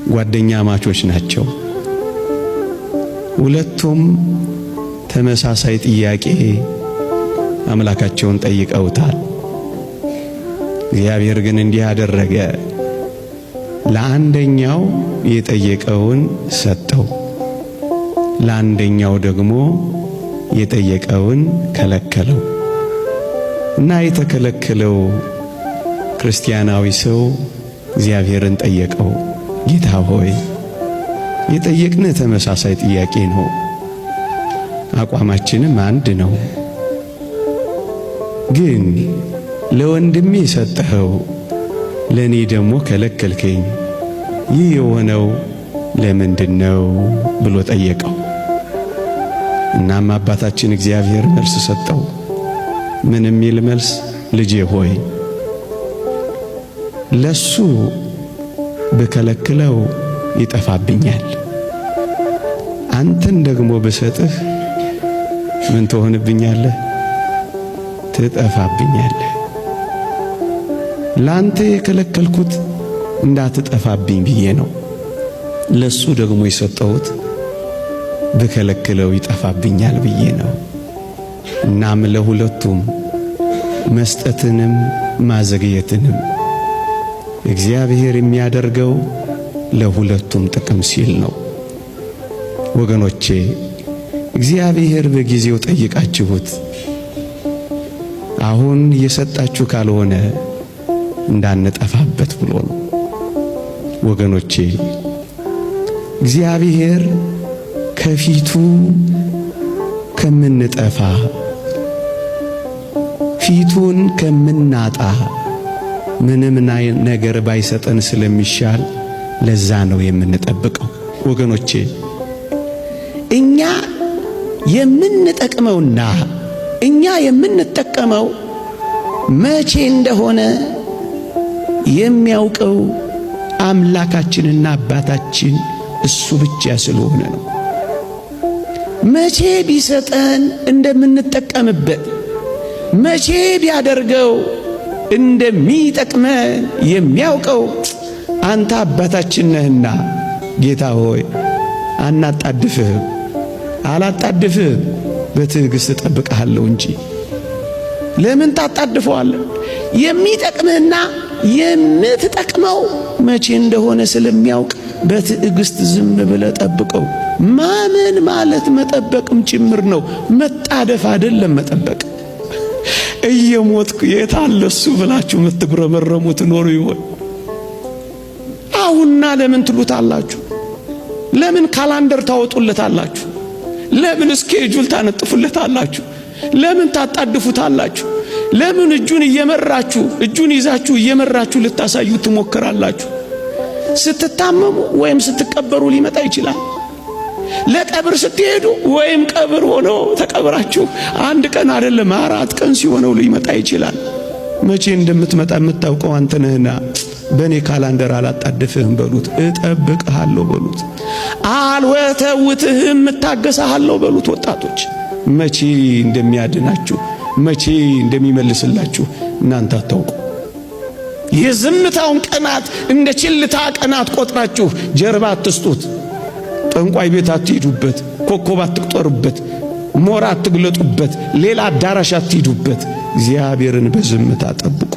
ጓደኛ ማቾች ናቸው። ሁለቱም ተመሳሳይ ጥያቄ አምላካቸውን ጠይቀውታል። እግዚአብሔር ግን እንዲህ አደረገ። ለአንደኛው የጠየቀውን ሰጠው፣ ለአንደኛው ደግሞ የጠየቀውን ከለከለው። እና የተከለከለው ክርስቲያናዊ ሰው እግዚአብሔርን ጠየቀው፣ ጌታ ሆይ የጠየቅን ተመሳሳይ ጥያቄ ነው፣ አቋማችንም አንድ ነው። ግን ለወንድሜ ሰጠኸው፣ ለኔ ደግሞ ከለከልከኝ። ይህ የሆነው ለምንድነው ብሎ ጠየቀው። እናም አባታችን እግዚአብሔር መልስ ሰጠው። ምን የሚል መልስ? ልጄ ሆይ ለሱ በከለክለው ይጠፋብኛል፣ አንተን ደግሞ ብሰጥህ ምን ትሆንብኛለህ? ትጠፋብኛለህ። ላንተ የከለከልኩት እንዳትጠፋብኝ ብዬ ነው። ለሱ ደግሞ የሰጠሁት በከለክለው ይጠፋብኛል ብዬ ነው። እናም ለሁለቱም መስጠትንም ማዘግየትንም እግዚአብሔር የሚያደርገው ለሁለቱም ጥቅም ሲል ነው። ወገኖቼ እግዚአብሔር በጊዜው ጠይቃችሁት አሁን እየሰጣችሁ ካልሆነ እንዳንጠፋበት ብሎ ነው። ወገኖቼ እግዚአብሔር ከፊቱ ከምንጠፋ ፊቱን ከምናጣ ምንም ነገር ባይሰጠን ስለሚሻል ለዛ ነው የምንጠብቀው። ወገኖቼ እኛ የምንጠቅመውና እኛ የምንጠቀመው መቼ እንደሆነ የሚያውቀው አምላካችንና አባታችን እሱ ብቻ ስለሆነ ነው። መቼ ቢሰጠን እንደምንጠቀምበት፣ መቼ ቢያደርገው እንደሚጠቅመን የሚያውቀው አንተ አባታችን ነህና ጌታ ሆይ አናጣድፍህም፣ አላጣድፍህም፣ በትዕግሥት እጠብቅሃለሁ እንጂ ለምን ታጣድፈዋለህ? የሚጠቅምህና የምትጠቅመው መቼ እንደሆነ ስለሚያውቅ በትዕግሥት ዝም ብለህ ጠብቀው። ማመን ማለት መጠበቅም ጭምር ነው። መጣደፍ አይደለም መጠበቅ። እየሞትኩ የታለ እሱ ብላችሁ የምትጉረመረሙ ትኖሩ ይሆን? አሁንና ለምን ትሉታላችሁ? ለምን ካላንደር ታወጡለታላችሁ? ለምን ስኬጁል ታነጥፉለታላችሁ? ለምን ታጣድፉታላችሁ? ለምን እጁን ይዛችሁ እየመራችሁ ልታሳዩ ትሞክራላችሁ? ስትታመሙ ወይም ስትቀበሩ ሊመጣ ይችላል። ለቀብር ስትሄዱ ወይም ቀብር ሆኖ ተቀብራችሁ አንድ ቀን አይደለም 4 ቀን ሲሆነው ሊመጣ ይችላል። መቼ እንደምትመጣ የምታውቀው አንተ ነህና በኔ ካላንደር አላጣድፍህም በሉት፣ እጠብቅሃለሁ በሉት፣ አልወተውትህም እታገሳለሁ በሉት። ወጣቶች መቼ እንደሚያድናችሁ መቼ እንደሚመልስላችሁ እናንተ አታውቁ። የዝምታውን ቀናት እንደ ችልታ ቀናት ቆጥራችሁ ጀርባ አትስጡት። ጠንቋይ ቤት አትሄዱበት፣ ኮከብ አትቁጠሩበት፣ ሞራ አትግለጡበት፣ ሌላ አዳራሽ አትሄዱበት። እግዚአብሔርን በዝምታ ጠብቁ።